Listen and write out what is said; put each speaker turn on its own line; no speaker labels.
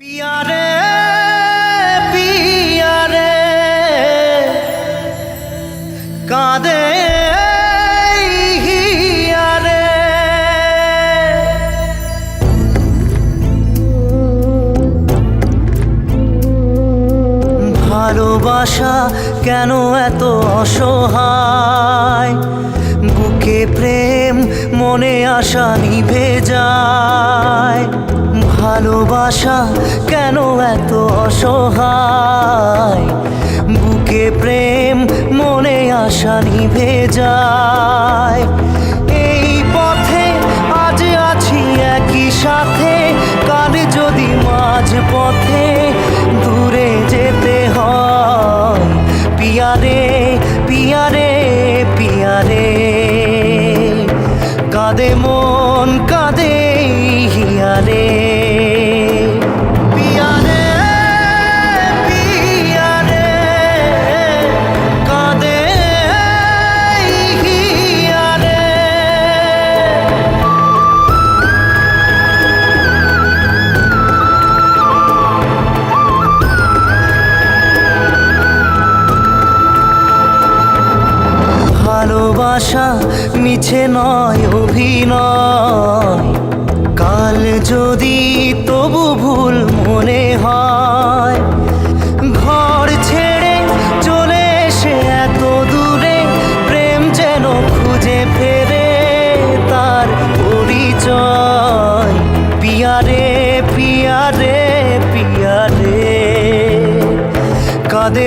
পিয়ারে পিয়ারে কাঁদে হিয়ারে ভালোবাসা কেন এত অসহায়, বুকে প্রেম মনে আশা নিভে যায়। ভালোবাসা কেন এত অসহায়, বুকে প্রেম মনে আশা নিভে যায়। এই পথে আজ আছি একই সাথে, কাল যদি মাঝ পথে দূরে যেতে হয়। পিয়ারে পিয়ারে পিয়ারে কাঁদে মন কাঁদে হিয়ারে। পিয়ারে পিয়ারে কাঁদে হিয়ারে। ভালোবাসা মিছে নয় অভিনয়, কাল যদি তবু ভুল মনে হয়। ঘর ছেড়ে চলে এসে এত দূরে, প্রেম যেন খুঁজে ফেরে তার পরিচয়। পিয়ারে পিয়ারে পিয়ারে কাঁদে